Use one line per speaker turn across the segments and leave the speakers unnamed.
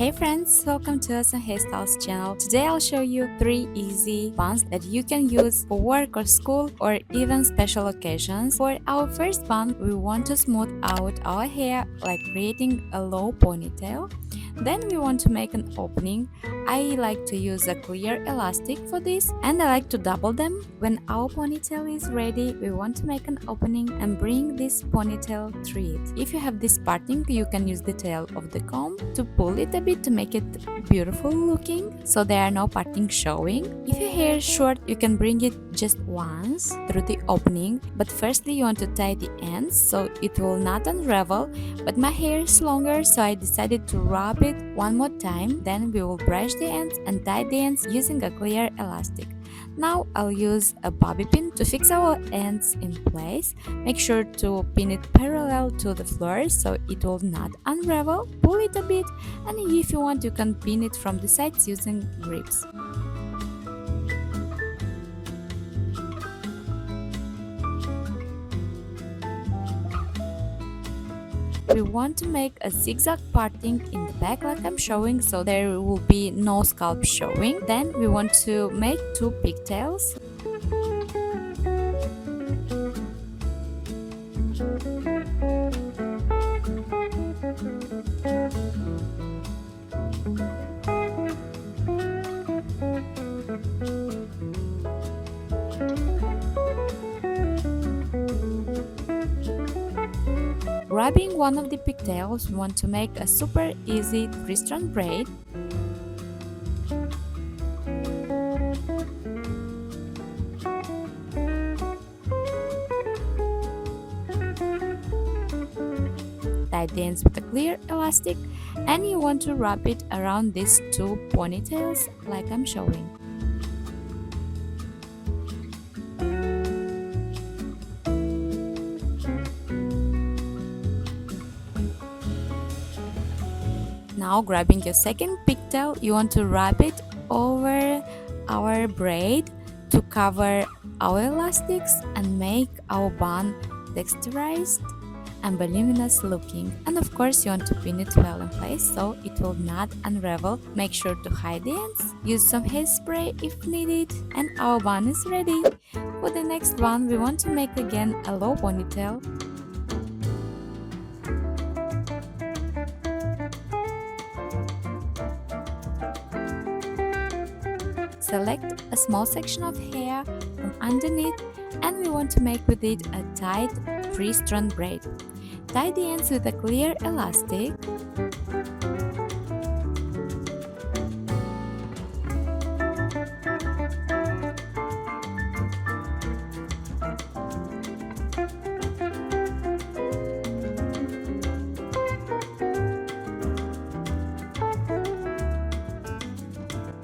Hey friends, welcome to us on Hairstyles channel. Today I'll show you 3 easy buns that you can use for work or school or even special occasions. For our first bun, we want to smooth out our hair like creating a low ponytail. Then we want to make an opening. I like to use a clear elastic for this and I like to double them. When our ponytail is ready, we want to make an opening and bring this ponytail through it. If you have this parting, you can use the tail of the comb to pull it a bit to make it beautiful looking, so there are no parting showing. If your hair is short, you can bring it just once through the opening, but firstly you want to tie the ends so it will not unravel. But my hair is longer, so I decided to rub it one more time. Then we will brush the ends and tie the ends using a clear elastic. Now I'll use a bobby pin to fix our ends in place. Make sure to pin it parallel to the floor so it will not unravel. Pull it a bit, and if you want you can pin it from the sides using grips. We want to make a zigzag parting in the back like I'm showing, so there will be no scalp showing. Then we want to make 2 pigtails. Grabbing one of the pigtails, we want to make a super easy 3-strand braid. Tie the ends with a clear elastic, and you want to wrap it around these 2 ponytails like I'm showing. Now grabbing your second pigtail, you want to wrap it over our braid to cover our elastics and make our bun texturized and voluminous looking. And of course you want to pin it well in place so it will not unravel. Make sure to hide the ends, use some hairspray if needed, and our bun is ready. For the next one, we want to make again a low ponytail. Select a small section of hair from underneath, and we want to make with it a tight 3-strand braid. Tie the ends with a clear elastic.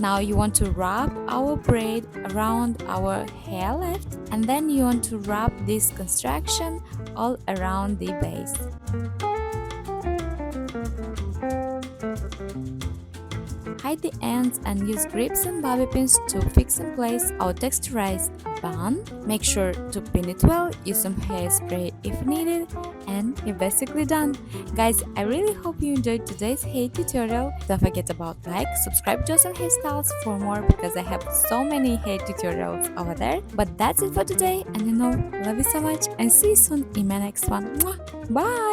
Now you want to wrap our braid around our hair left, and then you want to wrap this construction all around the base. Hide the ends and use grips and bobby pins to fix in place our texturized bun. Make sure to pin it well, use some hairspray if needed, and you're basically done. Guys, I really hope you enjoyed today's hair tutorial. Don't forget about like, subscribe to us on Hairstyles for more because I have so many hair tutorials over there. But that's it for today, and love you so much and see you soon in my next one. Mwah! Bye!